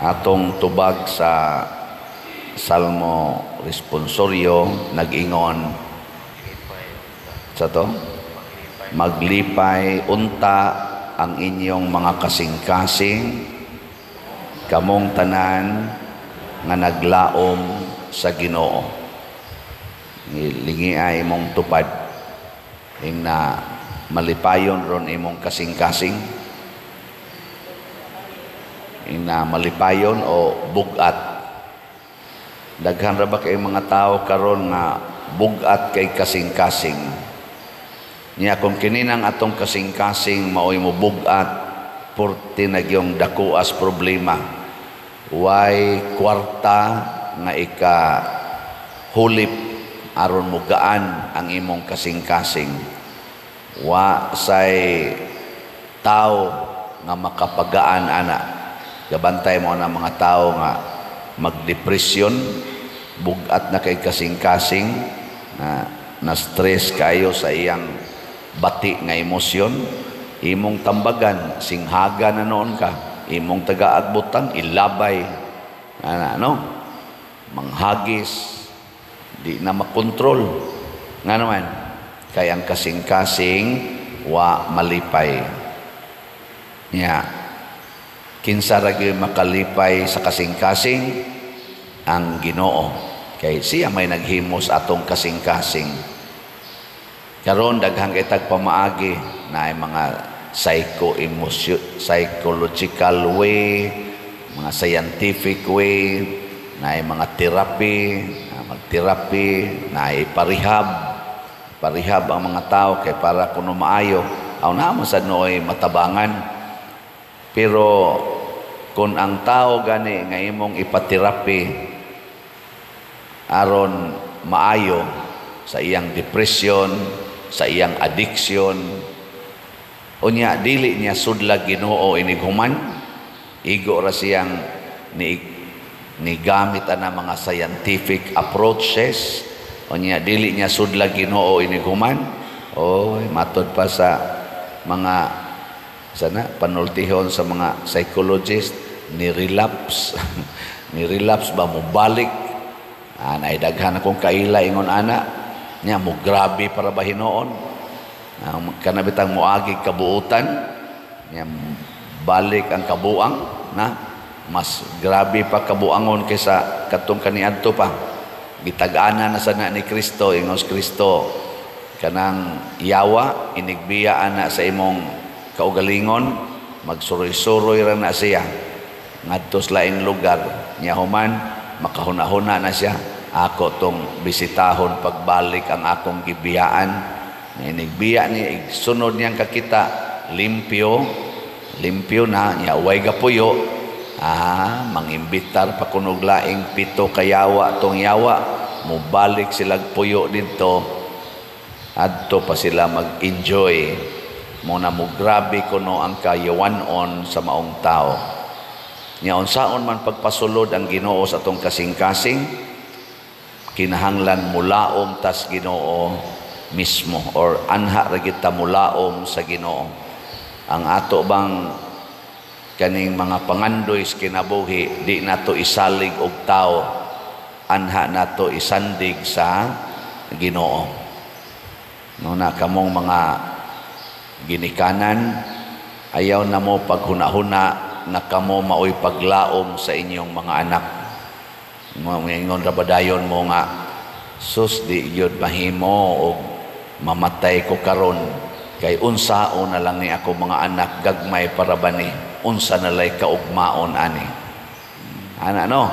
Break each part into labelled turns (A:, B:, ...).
A: Atong tubag sa Salmo Responsorio nag-ingon sa to, maglipay unta ang inyong mga kasing-kasing, kamong tanan nga naglaom sa Ginoo. Lingi ay imong tupad na malipayon ron imong kasing-kasing, na malipayon o bugat. Daghan ra ba kay mga tao karon nga bugat kay kasing-kasing. Niya kung kininang atong kasing-kasing maoy mo bugat, porti nagyong dakuas problema. Way kwarta nga ika hulip aron mo gaan ang imong kasing-kasing. Wa say tao nga makapagaan ana. Gabantay mo na mga tao nga magdepresyon, bugat na kay kasing-kasing, na stress kayo sa iyang bati nga emosyon, imong tambagan, singhaga na noon ka, imong taga-agbutan, ilabay, manghagis, di na makontrol. Nga naman, kay ang kasing-kasing, wa malipay. Kinsa ra gyud makalipay sa kasing-kasing ang Ginoo, kay siya may naghimos atong kasing-kasing. Karon daghang kitag pamaagi na ay mga psychological way, mga scientific way, na ay mga therapy, mag-therapy, na ay parihab ang mga tao kay para kuno maayo. Aw na mo sad nooy matabangan. Pero kung ang tao gani nga imong ipaterapi aron maayo sa iyang depression, sa iyang addiction, unya dili niya sudlag Ginoo inighuman, igo ra siyang ni gamit ana mga scientific approaches, unya dili niya sudlag Ginoo inighuman, oy matod pa sa mga panultihon sa mga psychologist, ni-relapse ba mo balik, naidaghan akong kaila ingon ana niya mo grabe para ba hinoon, kanabitang moagi kabuutan niya balik ang kabuang na mas grabe pa kabuangon kaysa katong kaniadto pa. Gitag-ana na sana ni Kristo, ingos Kristo kanang yawa inigbiya ana sa imong kaugalingon, magsuroy-suroy ra na siya ngadto sa laing lugar niya, human makahuna-huna na siya, ako tong bisitahon pagbalik ang akong gibiyaan. Inigbiya niya, sunod niyang kakita limpyo na niya, way gapuyo, mangimbitar pa kunog laing 7 kayawa tong yawa, mubalik sila puyo dito adto pa sila mag-enjoy. Muna mo grabe kuno ang kayawanon sa maong tao. Nya unsaon man pagpasulod ang Ginoo sa atong kasing-kasing, kinahanglan mulaom tas Ginoo mismo, or anha ra kita mulaom sa Ginoo. Ang ato bang kaning mga pangandoy sa kinabuhi, di nato isalig og tao, anha nato isandig sa Ginoo. Na kamong mga ginikanan, ayaw na mo paghuna-huna na kamo maoy paglaom sa inyong mga anak. Ngayon rabadayon mo nga, sus di yun mahimo o mamatay ko karon, kay unsao na lang ni ako mga anak gagmay para bani, unsa na lay kaugmaon ani. Ana no,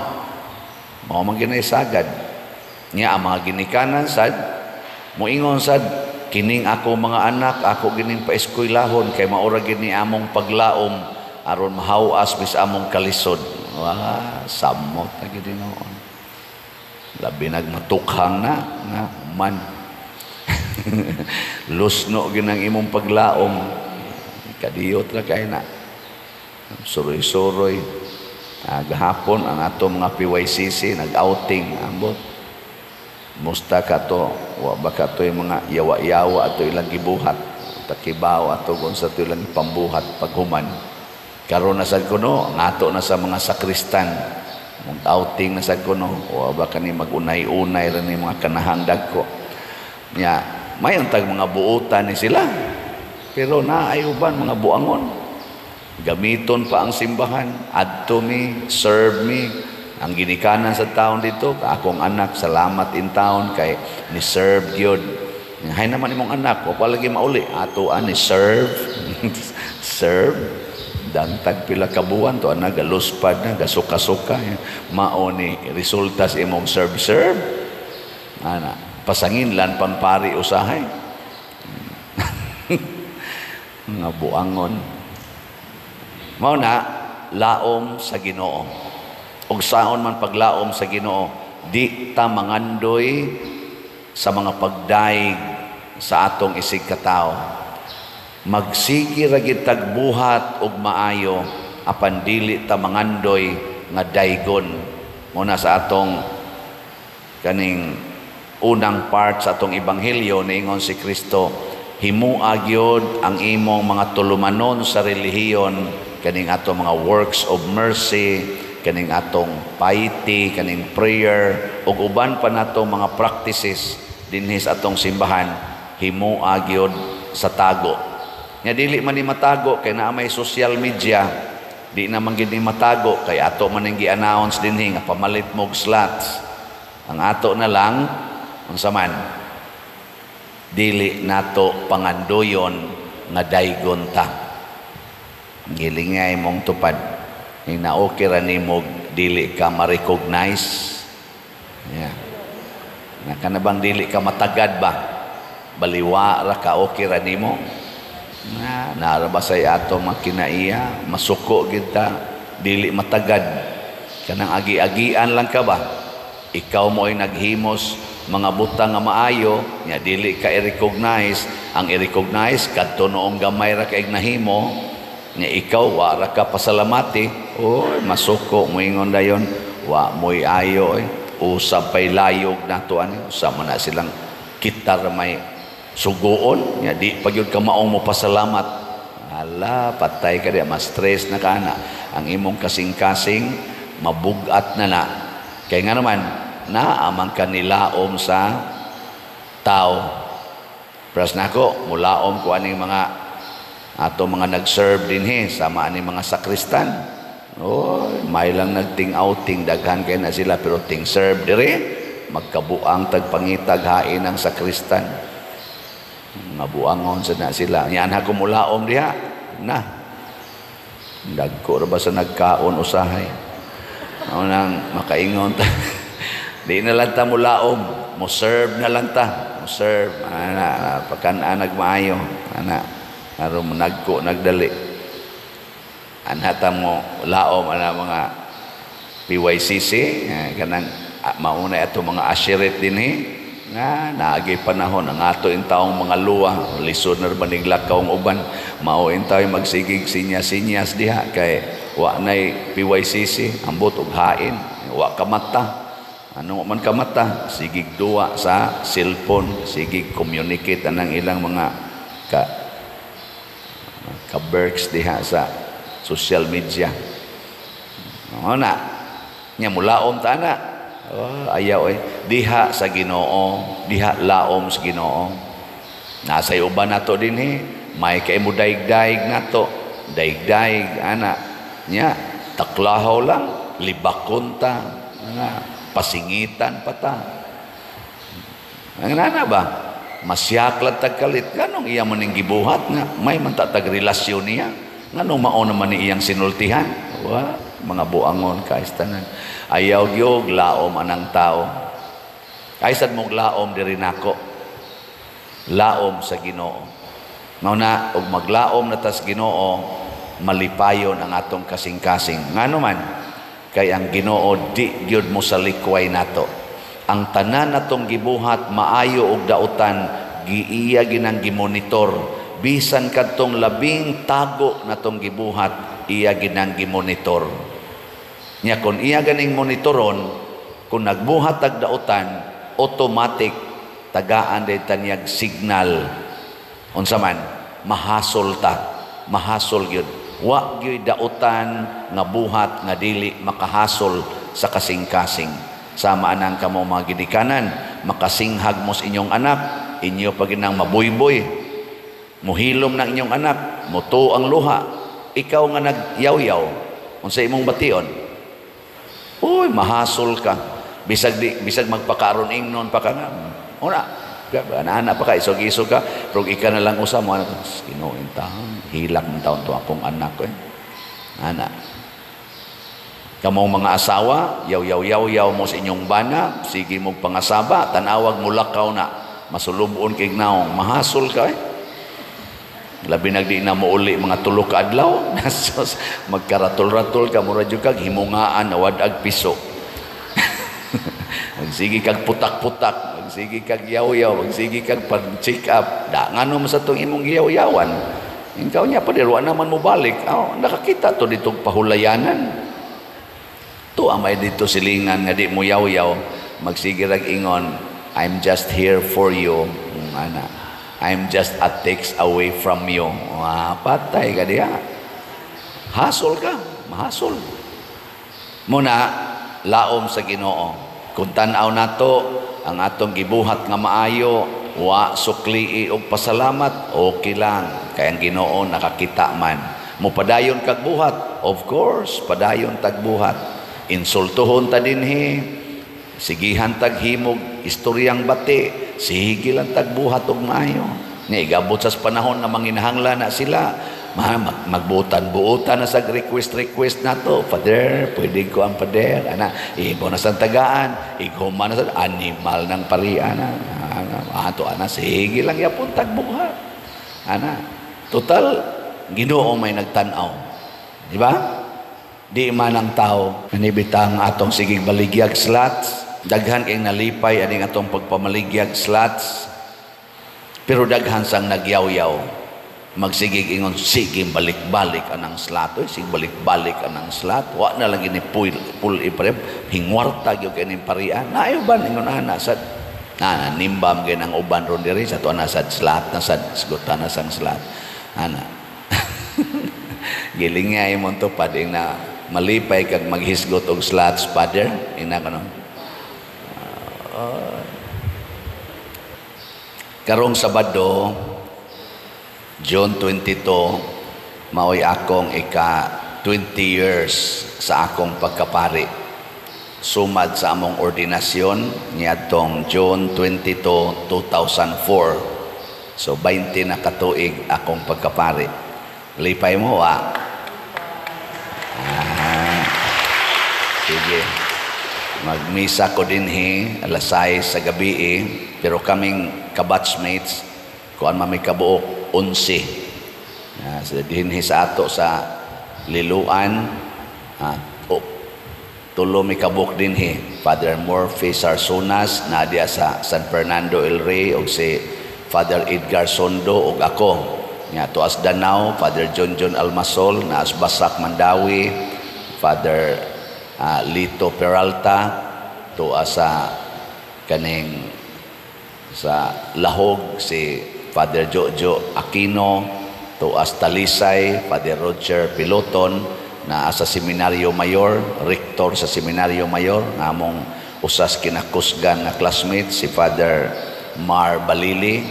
A: mao man ginay sagad niya ang mga ginikanan sad moingon sad, kining ako mga anak, ako gining paeskwelahon kay maura gini among paglaom aron mahawas bis among kalisod. Samot na gid noon. Labi nagmatukhang na man. Lusno ginang imong paglaom. Kadiyot ra kay na. Suroy-suroy. Gahapon ang ato mga PYCC nag-outing ambot. Musta ka to, wa ba ka to yung mga yawa-yawa ato ilang gibuhat, takibaw ato kung sa to ilang pambuhat paghuman. Karon na sad kuno, ngato na sa mga sakristan. Outing na sad kuno, o ba kani magunay-unay ra ni mga kanahangdag ko. Nya, may untag mga buutan ni sila. Pero naay uban mga buangon. Gamiton pa ang simbahan, adto mi, serve mi. Ang ginikanan sa taon dito, akong anak, salamat in taon kay ni serve gyud. Hay naman imong anak, o palagi mauli, ato ani serve. Serve. Dantag pila ka buwan to ana galuspad na gasuka-suka mao ni resulta sa imong serve ana pasangin lan panpari usahay nga buangon mao na laom sa Ginoo ug saon man paglaom sa Ginoo di ta mangandoy sa mga pagdaig sa atong isig katawo. Magsigi ra gid tag buhat og maayo apan dili ta mangandoy nga daygon muna sa atong kaning unang part sa atong ebanghelyo niingon si Kristo himua gyud ang imong mga tulumanon sa relihiyon kaning atong mga works of mercy kaning atong piety kaning prayer ug uban pa natong mga practices dinhi sa atong simbahan himua gyud sa tago. Nga dili man ni matago kay naa may social media, di naman gid ni matago kay ato man ning gi-announce dinhi nga pamalit mog slots. Ang ato na lang unsa man dili nato pangandoyon nga daygon ta. Gilingay mong tupad. Ning na-okay ra nimo dili ka ma-recognize. Yeah. Na kanabang dili ka matagad ba? Baliwa ra ka okay ra nimo. Narabasay ato makinaiya masuko kita dili matagad kanang agi-agian lang ka ba ikaw mo ay naghimos mga butang nga maayo nya dili ka i-recognize ang i-recognize kadto noong gamay ra kay nahimo nya ikaw wa ra ka pasalamati oy masuko moingon dayon wa moy ayo usab pay layog nato ani usa man na silang kitar may sugoon nya di pagyud ka maong mo pasalamat ala patay ka di mas stress na kana ang imong kasing-kasing mabugat na kay nga naman naamang ka nilaom sa tao pras nako mulaom ko aning mga ato mga nag-serve dinhi sama aning mga sakristan may lang nagting outing daghan kay na sila pero ting serve dire magkabuang tagpangitag hain ang sakristan nga buangon sa na sila yan ako mulaom diha na dagko ra ba sa nagkaon usahay ano nang makaingon ta di na lang ta mulaom mo serve na lang ta mo serve ana pagkan-anag maayo ana aron nagko nagdali anhata mo laom ana mga PYCC kanang mauna ato mga ashiret dinhi nga naagay panahon ang ato in taong mga luwa lisod na banig lakawng uban mao in tayo magsigig sinyas diha kay wa nay PYCC ambot og hain wa kamata ano man kamata sigig duwa sa cellphone sigig communicate anang ilang mga ka-berks diha sa social media na nya mulaom ta na ayaw diha sa Ginoo diha laom sa Ginoo nasa uban nato dinhi may kay mo daig-daig nato daig-daig ana nya taklahaw lang libakon ta pasingitan pa ta ang nana ba masyaklat tagkalit ganong iya man ning gibuhat nga may man tatag relasyon niya nganong mao naman ni iyang sinultihan mga buangon kaistanan ayaw gyud laom anang tao kaisad mong laom diri nako laom sa Ginoo mao na og maglaom na tas Ginoo malipayon ang atong kasing-kasing ngano man kay ang Ginoo di gyud mo sa likway nato ang tanan natong gibuhat maayo og dautan giiya ginang gimonitor bisan kadtong labing tago natong gibuhat iya ginang gimonitor nya kon iya ganing monitoron kung nagbuhat tag dautan automatic tagaan day tanyag signal unsa man mahasol ta mahasol gyud Wa gyud dautan nga buhat nga dili makahasol sa kasing-kasing. Sama anang kamo mga ginikanan, makasinghag mo sa inyong anak, inyo pa ginang mabuyboy, muhilom ng inyong anak, muto ang luha, ikaw nga nagyaw-yaw, unsa imong bation? Uy, mahasol ka. Bisag magpakaron ingnon pa ka nga. Una, anak pa ka, isog-isog ka, pero ika na lang usa mo, kinuin taon, hilak ng taon to akong anak ko. Anak. Kamong mga asawa, yaw mo sa inyong bana, sige mo pangasaba, tanawag mo lakaw na, masulubon kay naong, mahasol ka Labi nagdi na mo uli mga tulo ka adlaw, magkaratol-ratol ka, mura jud kag himungaan, awadag piso. Magsige kag putak-putak, magsige kag yaw-yaw, magsige kag pag-check up. Da ngano man sa tong imong yaw-yawan. Ikaw niya pa dirwa naman mo balik. Nakakita to ditong pahulayanan. To amay dito silingan nga di mo yaw-yaw, magsige rag ingon, I'm just here for you. Ana. I'm just a text away from you. Patay ka diya. Hasol ka, mahasol. Muna, laom sa Ginoo. Kung tanaw nato ang atong gibuhat nga maayo, wa sukli og pasalamat, okay lang. Kaya ang Ginoo nakakita man. Mupadayon kag buhat, of course, padayon tag buhat. Insultuhon ta dinhi, sigihan tag himog, istoryang bati, sige lang tag buhat og maayo. Nga igabot sa panahon na manginahangla na sila, magbutan-buutan na sa request na to. Father, pwede ko ang pader. Ibo na sa tagaan, iguma na sa animal ng parian. Sige lang yapon tag buhat. Total, Ginoo may nagtanaw. Di ba? Di man ang tao, nanibitang atong sigig baligyag slots, daghan kay nalipay aning atong pagpamaligyag slots, pero daghan sang nagyaw-yaw, magsigig ingon, sige balik-balik anang slot, sige balik-balik anang slot, wa na lang ini pull iprem, hingwarta gyud kay ning parian, naayoban ingon ana sad, nimbam gyud ang uban ron diri sa tuwa na sad slot na sad, sigutan na sang slot, giling nga imong tupad na malipay kag maghisgot og slots, Father, ina kanon. Karong Sabado, June 22, maoy akong ika-20 years sa akong pagkapari. Sumad sa among ordinasyon niadtong June 22, 2004. So 20 na katuig akong pagkapari. Lipay mo sige. Magmisa ko dinhi alas 6 sa gabi pero kaming kabatchmates kuan may kabuok 11 sa dinhi sa ato sa Liluan tulo may kabuok dinhi Father Morphy Sarsunas na diya sa San Fernando El Rey ug si Father Edgar Sondo ug ako nya tuas Danau Father John Almasol na Basak Mandawi Father Lito Peralta tuwa sa kaning sa Lahog si Father Jojo Aquino tuwa sa Talisay Father Roger Piloton na sa Seminaryo Mayor rector sa Seminaryo Mayor namong usas kinakusgan na classmate si Father Mar Balili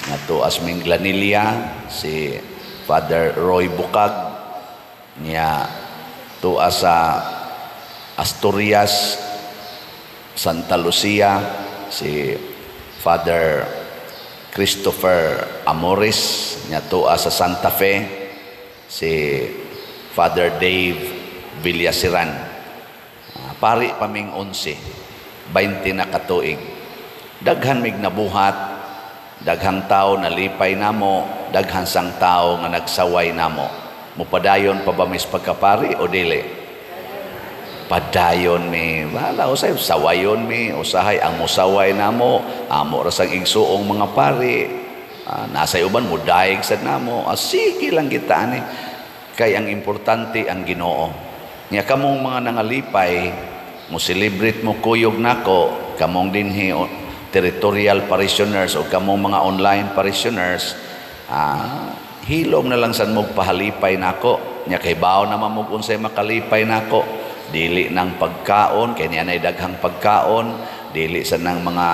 A: na tuwa sa Minglanilia si Father Roy Bukag niya tuwa sa Asturias, Santa Lucia, si Father Christopher Amores, niya tuwa sa Santa Fe, si Father Dave Villasiran. Pari paming 11, 20 na katuig. Daghan mig nabuhat, daghang tao nalipay namo, daghan sang tao nga nagsaway namo. Mupadayon pa ba mis pagkapari o dili? Padayon mi wala usay sawayon mi usahay ang musaway namo amo ra sang igsuong mga pari nasay uban mo daig sad namo sige lang kita ani kay ang importante ang Ginoo nya kamong mga nangalipay mo celebrate mo kuyog nako kamong dinhi territorial parishioners o kamong mga online parishioners hilom na lang sad mo pahalipay nako nya kay bawo na mamug unsay makalipay nako, dili ng pagkaon kay niya nay daghang pagkaon, dili sa nang mga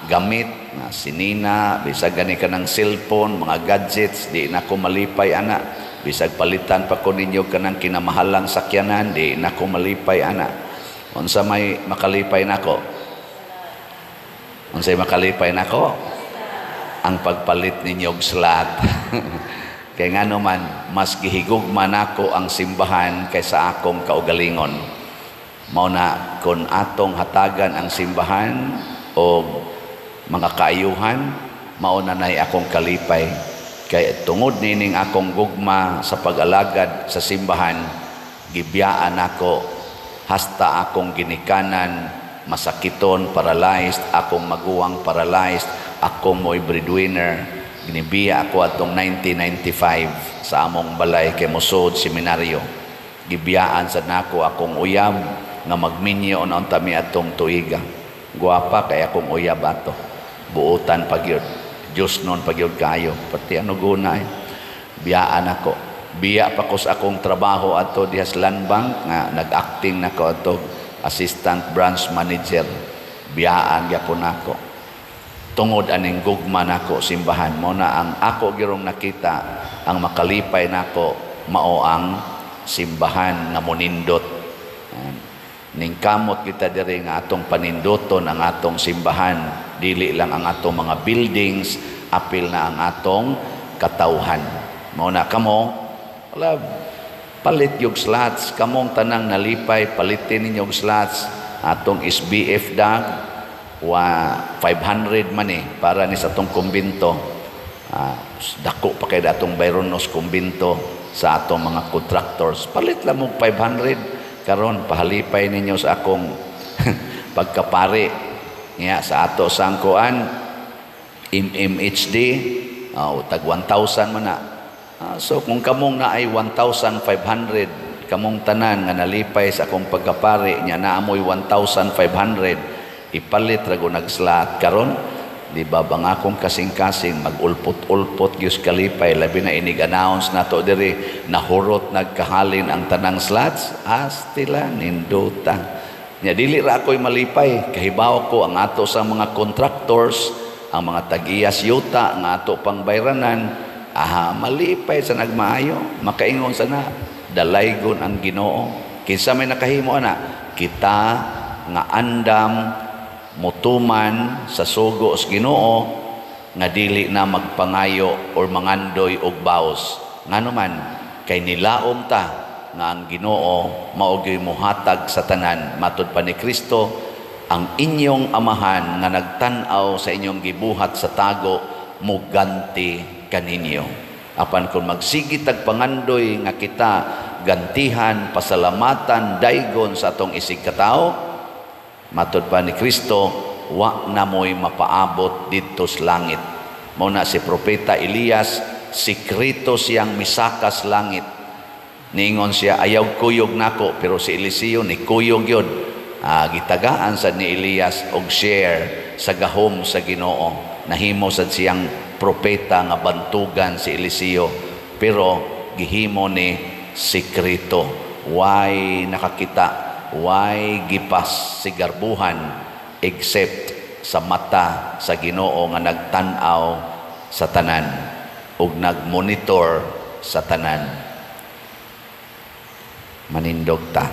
A: gamit na sinina, bisag gani ka ng cellphone, mga gadgets, di na ko malipay ana. Bisag palitan pa ko ninyo kanang kinamahalang sakyanan, di na ko malipay ana. Unsa may makalipay nako? Unsay makalipay nako? Ang pagpalit ninyo og slot. Kay ngano man mas gihigugma nako ang simbahan kaysa akong kaugalingon. Mao na kun atong hatagan ang simbahan o mga kaayuhan, mao na nay akong kalipay. Kay tungod nining akong gugma sa pag-alagad sa simbahan, gibiyaan ako hasta akong ginikanan masakiton, paralyzed, akong maguwang paralyzed, akong mo'y breadwinner. Ginibiya ako atong 1995 sa among balay kay Musod Seminaryo. Gibiyaan sa nako akong uyab nga magminyo on tami atong tuiga. Guwapa kay akong uyab ato. Buutan pagyud. Diyos noon pagyud kayo. Pati ano gunay. Biyaan ako. Biya pa ko sa akong trabaho ato diha sa Land Bank nga nag-acting nako ato assistant branch manager. Biyaan gyapon nako. Tungod aning gugma nako simbahan mo na ang ako girong nakita ang makalipay nako mao ang simbahan nga monindot. Ning kamot kita diri nga atong panindoton ang atong simbahan, dili lang ang atong mga buildings, apil na ang atong katawhan. Mao na kamo palit yung slots, kamong tanang nalipay palitin ninyo slots atong SBF dag 500 man para ni sa atong kumbinto. Dako pa kay atong Bayronos kumbinto sa atong mga contractors. Palit lang mo 500 karon pahalipay ninyo sa akong pagkapari niya sa ato sangkuan MMHD tag 1,000 man na. So kung kamong na ay 1,500 kamong tanan nga nalipay sa akong pagkapari niya naamoy 1,500 ipalit rago nagslot karon, di ba bang akong kasing-kasing magulpot-ulpot gyus kalipay labi na inig-announce nato diri nahurot nagkahalin ang tanang slots astila ninduta nya dili ra ako'y malipay kahibaw ko ang ato sa mga contractors ang mga tag-iyas yuta nga ato pang bayranan malipay sa nagmaayo makaingon sana dalaygon ang Ginoo kinsa may nakahimo ana kita nga andam mutuman sa sugo sa Ginoo nga dili na magpangayo or mangandoy og baos ngano man kay nilaom ta nga ang Ginoo mao gyud mohatag sa tanan matud pa ni Kristo ang inyong amahan nga nagtan-aw sa inyong gibuhat sa tago muganti kaninyo apan kung magsigit tag pangandoy nga kita gantihan pasalamatan daygon sa atong isig katao matud pa ni Kristo wa na mo'y mapaabot dito sa langit. Mao na si Propeta Elias sikreto siyang misakas langit. Ningon siya ayaw kuyog nako pero si Eliseo ni kuyog yun. Gitagaan sad ni Elias og share sa gahom sa Ginoo. Nahimo sad siyang propeta nga bantugan si Eliseo pero gihimo ni sikreto. Why nakakita? Why gipas si garbuhan except sa mata sa Ginoo nga nagtan-aw sa tanan ug nagmonitor sa tanan. Manindog ta.